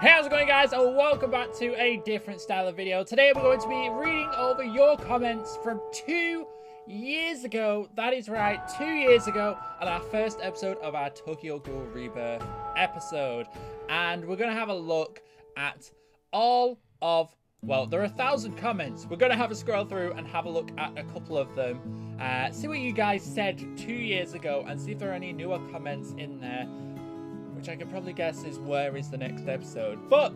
Hey, how's it going, guys? And welcome back to a different style of video. Today we're going to be reading over your comments from 2 years ago. That is right, 2 years ago, on our first episode of our Tokyo Ghoul Rebirth episode. And we're going to have a look at all of, well, there are 1,000 comments. We're going to have a scroll through and have a look at a couple of them. See what you guys said 2 years ago and see if there are any newer comments in there, which I can probably guess is where is the next episode. But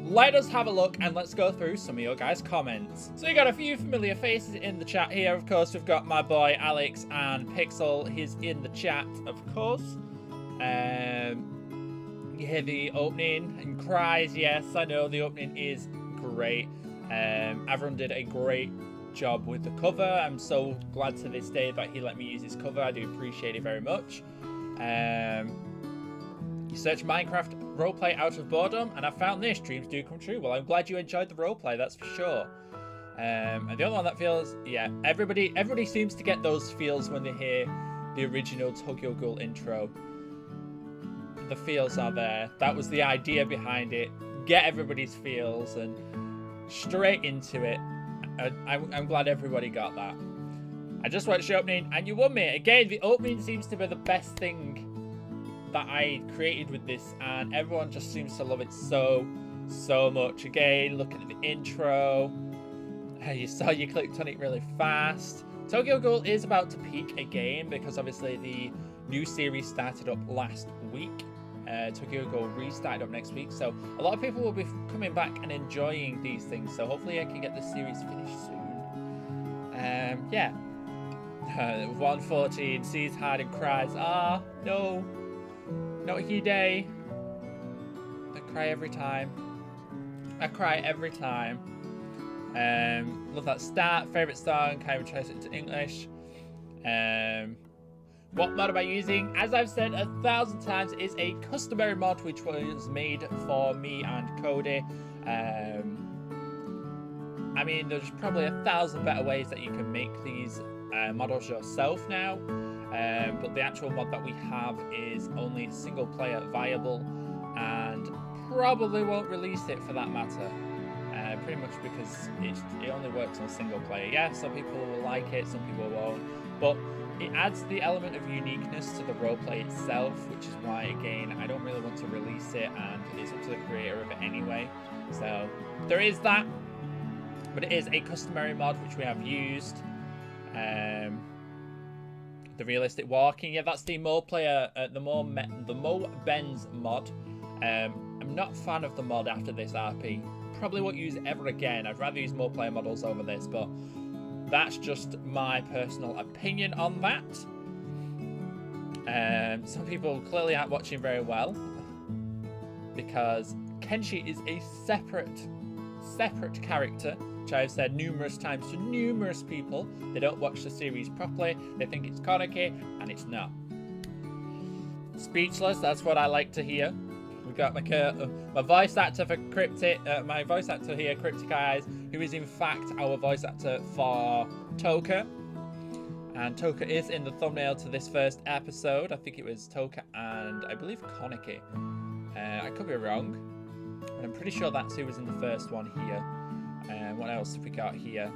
let us have a look and let's go through some of your guys' comments. So you got a few familiar faces in the chat here. Of course, we've got my boy Alex and Pixel. He's in the chat, of course. You hear the opening and cries. Yes, I know the opening is great. Everyone did a great job with the cover. I'm so glad to this day that he let me use his cover. I do appreciate it very much. You search Minecraft roleplay out of boredom, and I found this. Dreams do come true. Well, I'm glad you enjoyed the roleplay, that's for sure. And the other one that feels, yeah, everybody seems to get those feels when they hear the original Tokyo Ghoul intro. The feels are there. That was the idea behind it. Get everybody's feels and straight into it. I'm glad everybody got that. I just watched the opening and you won me. Again, the opening seems to be the best thing that I created with this, and everyone just seems to love it so much. Again, looking at the intro, you saw you clicked on it really fast. Tokyo Ghoul is about to peak again because obviously the new series started up last week. Tokyo Ghoul restarted up next week, so a lot of people will be coming back and enjoying these things, so hopefully I can get the series finished soon. Yeah. 114 sees hard and cries, ah, no. Not Hide. I cry every time. I cry every time. Love that start. Favorite song. Kind of translate it to English. What mod am I using? As I've said 1,000 times, is a customary mod which was made for me and Cody. I mean, there's probably 1,000 better ways that you can make these models yourself now. But the actual mod that we have is only single player viable and probably won't release it for that matter. Pretty much because it only works on single player. Yeah, some people will like it, some people won't. But it adds the element of uniqueness to the roleplay itself, which is why, again, I don't really want to release it, and it's up to the creator of it anyway. So there is that, but it is a customary mod which we have used. The realistic walking, yeah, that's the Mo player, the Mo Benz mod. I'm not a fan of the mod after this RP. Probably won't use it ever again. I'd rather use Mo player models over this, but that's just my personal opinion on that. Some people clearly aren't watching very well because Kenshi is a separate character, which I've said numerous times to numerous people. They don't watch the series properly. They think it's Kaneki, and it's not. Speechless, that's what I like to hear. We've got my voice actor for Cryptic, my voice actor here, Cryptic Eyes, who is in fact our voice actor for Toka. And Toka is in the thumbnail to this first episode. I think it was Toka and I believe Kaneki. I could be wrong, but I'm pretty sure that's who was in the first one here. What else have we got here?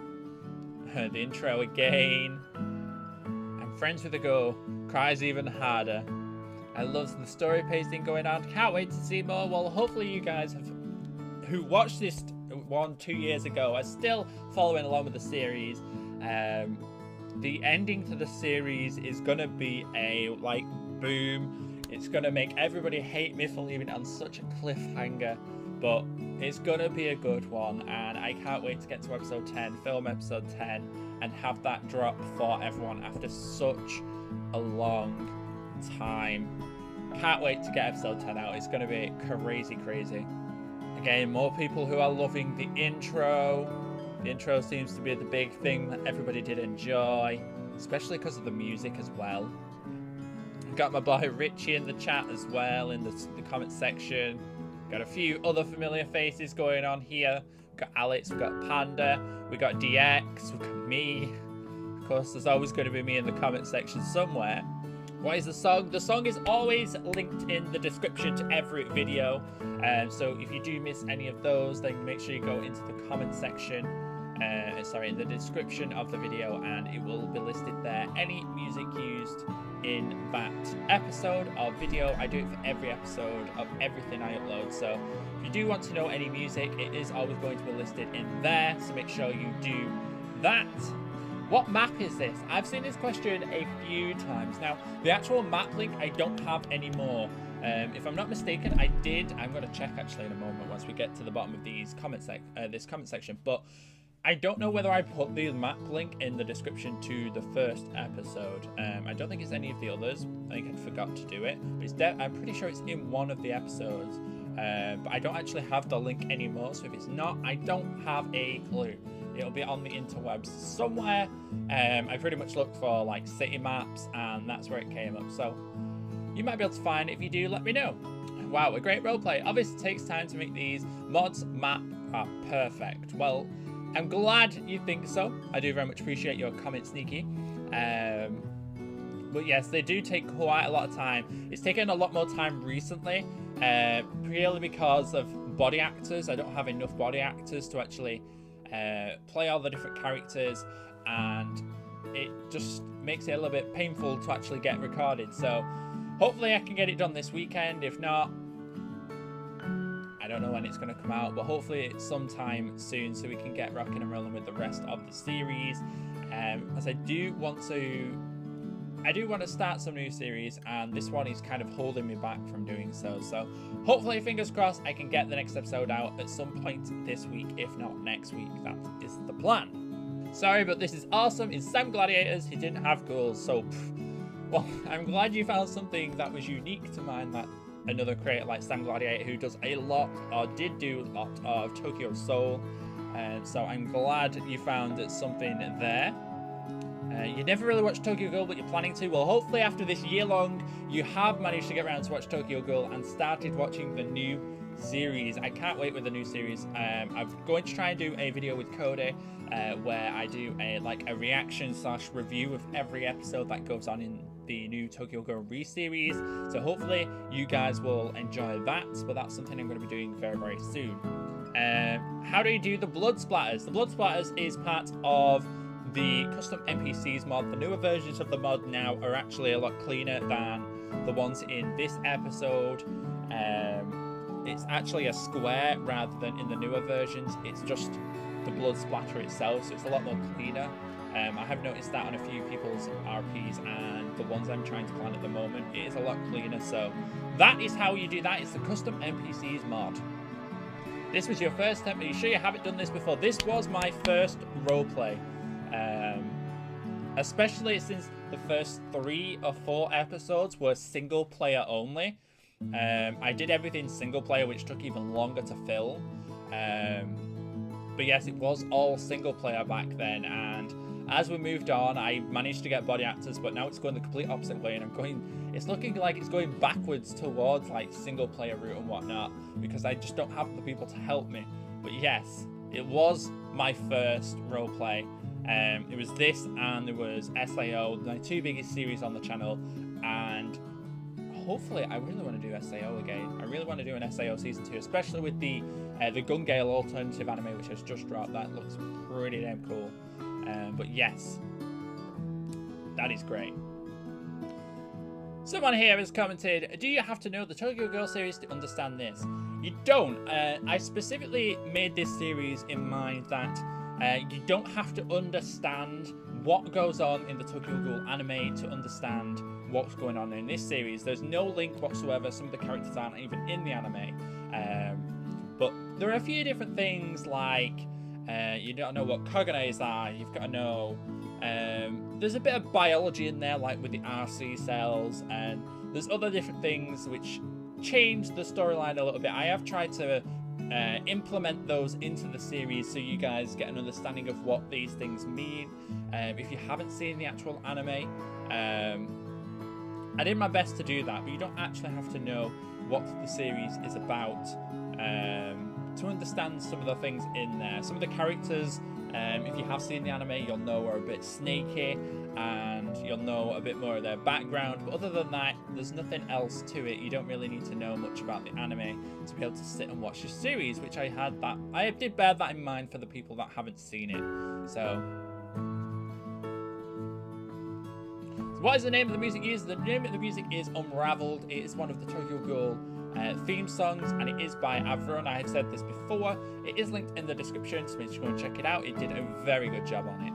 The intro again. I'm friends with a girl. Cries even harder. I love the story pacing going on. Can't wait to see more. Well, hopefully you guys who watched this 2 years ago are still following along with the series. The ending to the series is gonna be a boom. It's gonna make everybody hate me for leaving it on such a cliffhanger. But it's gonna be a good one, and I can't wait to get to episode 10, film episode 10, and have that drop for everyone after such a long time. Can't wait to get episode 10 out. It's gonna be crazy. Again, more people who are loving the intro. The intro seems to be the big thing that everybody did enjoy, especially because of the music as well. Got my boy Richie in the chat as well, in the comment section. Got a few other familiar faces going on here. We've got Alex, we've got Panda, we've got DX, we've got me. Of course, there's always going to be me in the comment section somewhere. What is the song? The song is always linked in the description to every video. So if you do miss any of those, then make sure you go into the comment section. In the description of the video, and it will be listed there. Any music used in that episode or video, I do it for every episode of everything I upload. So if you do want to know any music, it is always going to be listed in there. So make sure you do that. What map is this? I've seen this question a few times. Now, the actual map link I don't have anymore. If I'm not mistaken, I did. I'm going to check actually in a moment once we get to the bottom of these this comment section. But I don't know whether I put the map link in the description to the first episode. I don't think it's any of the others. I think I forgot to do it. But I'm pretty sure it's in one of the episodes. But I don't actually have the link anymore. So if it's not, I don't have a clue. It'll be on the interwebs somewhere. I pretty much looked for like city maps, and that's where it came up. So you might be able to find it. If you do, let me know. Wow, a great roleplay. Obviously, it takes time to make these. Mods map are perfect. Well, I'm glad you think so. I do very much appreciate your comment, Sneaky. But yes, they do take quite a lot of time. It's taken a lot more time recently, purely because of body actors. I don't have enough body actors to actually play all the different characters, and it just makes it a little bit painful to actually get recorded. So hopefully I can get it done this weekend. If not, I don't know when it's going to come out, but hopefully it's sometime soon so we can get rocking and rolling with the rest of the series. As I do want to start some new series, and this one is kind of holding me back from doing so. So hopefully, fingers crossed, I can get the next episode out at some point this week, if not next week. That is the plan. Sorry, but this is awesome. In Sam Gladiators, he didn't have ghouls, so well, I'm glad you found something that was unique to mine, that another creator like Sam Gladiator, who does a lot, or did do a lot, of Tokyo Ghoul. So I'm glad you found something there. You never really watched Tokyo Ghoul, but you're planning to. Well, hopefully after this year long, you have managed to get around to watch Tokyo Ghoul and started watching the new series. I can't wait with the new series. I'm going to try and do a video with Cody where I do a reaction / review of every episode that goes on in the new Tokyo Ghoul re-series. So hopefully you guys will enjoy that, but that's something I'm going to be doing very, very soon. How do you do the blood splatters? The blood splatters is part of the custom NPCs mod. The newer versions of the mod now are actually a lot cleaner than the ones in this episode. It's actually a square rather than in the newer versions. It's just the blood splatter itself, so it's a lot more cleaner. I have noticed that on a few people's RPs, and the ones I'm trying to plan at the moment, it is a lot cleaner. So that is how you do that. It's the custom NPCs mod. This was your first attempt. Are you sure you haven't done this before? This was my first roleplay. Especially since the first 3 or 4 episodes were single player only. I did everything single player, which took even longer to film. But yes, it was all single player back then, and as we moved on, I managed to get body actors, but now it's going the complete opposite way, and it's looking like it's going backwards towards like single player route and whatnot, because I just don't have the people to help me. But yes, it was my first roleplay. It was this, and there was SAO, my 2 biggest series on the channel, and hopefully I really want to do SAO again. I really want to do an SAO season 2, especially with the Gun Gale alternative anime, which has just dropped. That looks pretty damn cool. But yes, that is great. Someone here has commented, do you have to know the Tokyo Ghoul series to understand this? You don't. I specifically made this series in mind that you don't have to understand what goes on in the Tokyo Ghoul anime to understand what's going on in this series. There's no link whatsoever. Some of the characters aren't even in the anime. But there are a few different things, like you don't know what Koganes are. You've got to know there's a bit of biology in there, like with the RC cells, and there's other different things which change the storyline a little bit. I have tried to implement those into the series so you guys get an understanding of what these things mean. If you haven't seen the actual anime, I did my best to do that, but you don't actually have to know what the series is about to understand some of the things in there. Some of the characters, if you have seen the anime, you'll know are a bit snaky, and you'll know a bit more of their background. But other than that, there's nothing else to it. You don't really need to know much about the anime to be able to sit and watch the series, which I did bear that in mind for the people that haven't seen it. So what is the name of the music used? The name of the music is Unraveled. It is one of the Tokyo Ghoul theme songs, and it is by Avron. I have said this before. It is linked in the description, so make sure you go and check it out. It did a very good job on it.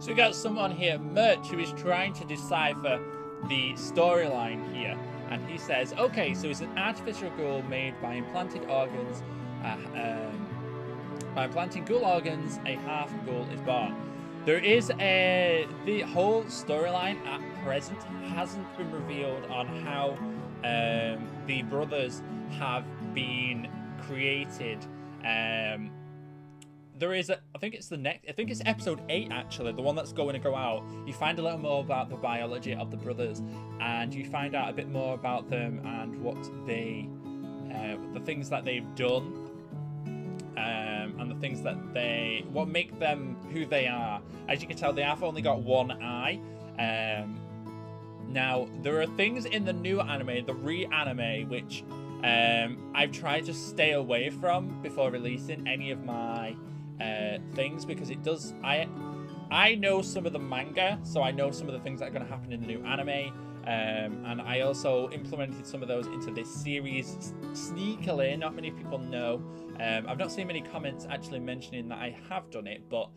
So we got someone here, Merch, who is trying to decipher the storyline here. And he says, okay, so it's an artificial ghoul made by implanted organs. By implanting ghoul organs, a half ghoul is born. There is the whole storyline at present hasn't been revealed on how the brothers have been created. There is I think it's episode 8 actually, the one that's going to go out. You find a little more about the biology of the brothers, and you find out a bit more about them and what they, the things that they've done, and the things that what make them who they are. As you can tell, they have only got one eye. Now there are things in the new anime, the re-anime, which I've tried to stay away from before releasing any of my things, because it does. I know some of the manga, so I know some of the things that are going to happen in the new anime, and I also implemented some of those into this series sneakily. Not many people know. I've not seen many comments actually mentioning that I have done it, but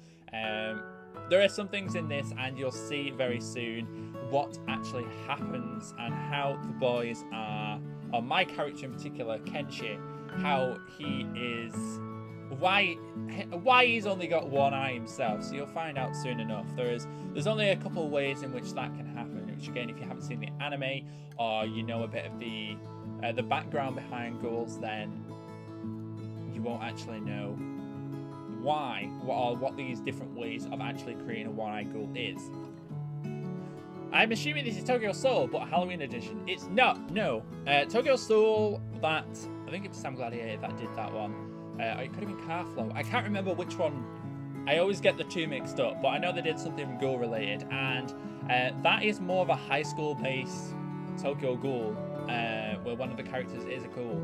there are some things in this, and you'll see very soon what actually happens and how the boys are, or my character in particular, Kenshi, how he is, why he's only got one eye himself. So you'll find out soon enough. There's only a couple ways in which that can happen, which again, if you haven't seen the anime or you know a bit of the background behind ghouls, then you won't actually know why or what these different ways of actually creating a one-eyed ghoul is. I'm assuming this is Tokyo Soul, but a Halloween edition. It's not, no. Tokyo Soul, that, I think it was Sam Gladiator that did that one. Or it could have been Carflow. I can't remember which one. I always get the two mixed up, but I know they did something ghoul related, and that is more of a high school based Tokyo Ghoul, where one of the characters is a ghoul.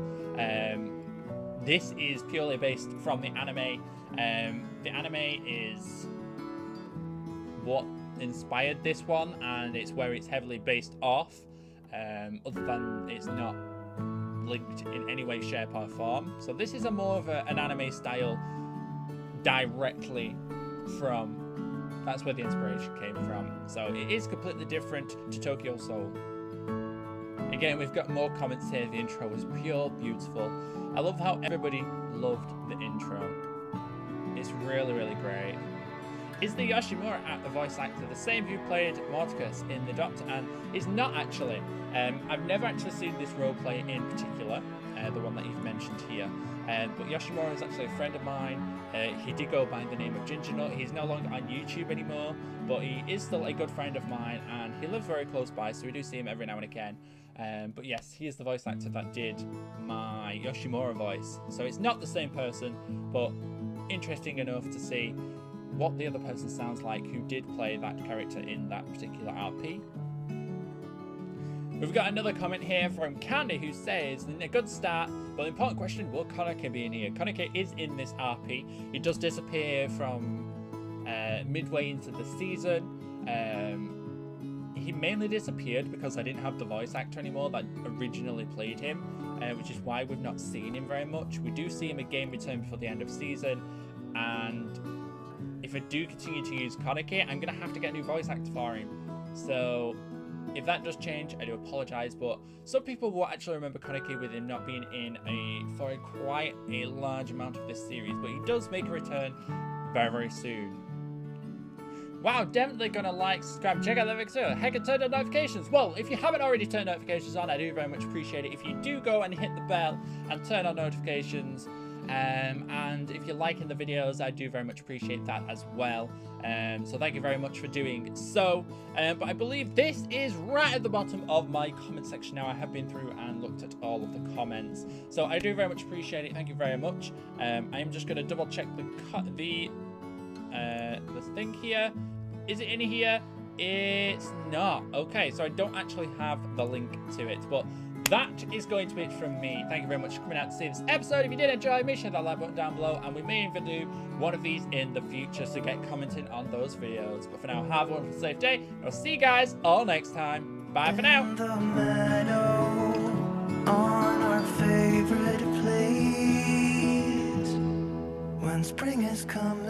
This is purely based from the anime. The anime is what inspired this one, and it's where it's heavily based off, other than it's not linked in any way, shape or form. So this is a more of an anime style directly from, that's where the inspiration came from. So it is completely different to Tokyo Soul. Again, we've got more comments here. The intro was pure beautiful. I love how everybody loved the intro. It's really, really great. Is the Yoshimura the voice actor the same who played Morticus in The Doctor? And it's not actually. I've never actually seen this roleplay in particular, the one that you've mentioned here. But Yoshimura is actually a friend of mine. He did go by the name of Ginger Nut. He's no longer on YouTube anymore, but he is still a good friend of mine, and he lives very close by, so we do see him every now and again. But yes, he is the voice actor that did my Yoshimura voice. So it's not the same person, but interesting enough to see what the other person sounds like who did play that character in that particular RP. We've got another comment here from Candy, who says, a good start, but the important question, will Konake be in here? Konake is in this RP. He does disappear from midway into the season. He mainly disappeared because I didn't have the voice actor anymore that originally played him, which is why we've not seen him very much. We do see him again return before the end of season, and if I do continue to use Konake, I'm going to have to get a new voice actor for him. So if that does change, I do apologise, but some people will actually remember Konake with him not being in for quite a large amount of this series, but he does make a return very, very soon. Wow, definitely gonna like, subscribe, check out the video. Heck, and turn on notifications. Well, if you haven't already turned notifications on, I do very much appreciate it if you do go and hit the bell and turn on notifications. And if you're liking the videos, I do very much appreciate that as well. So thank you very much for doing so. But I believe this is right at the bottom of my comment section now. I have been through and looked at all of the comments, so I do very much appreciate it. Thank you very much. I am just going to double check the thing here. Is it in here? It's not. Okay, so I don't actually have the link to it, but that is going to be it from me. Thank you very much for coming out to see this episode. If you did enjoy, make sure that like button down below, and we may even do one of these in the future, so get commenting on those videos. But for now, have a wonderful, safe day. I'll see you guys all next time. Bye for now. In the meadow, on our favorite place, when spring is coming.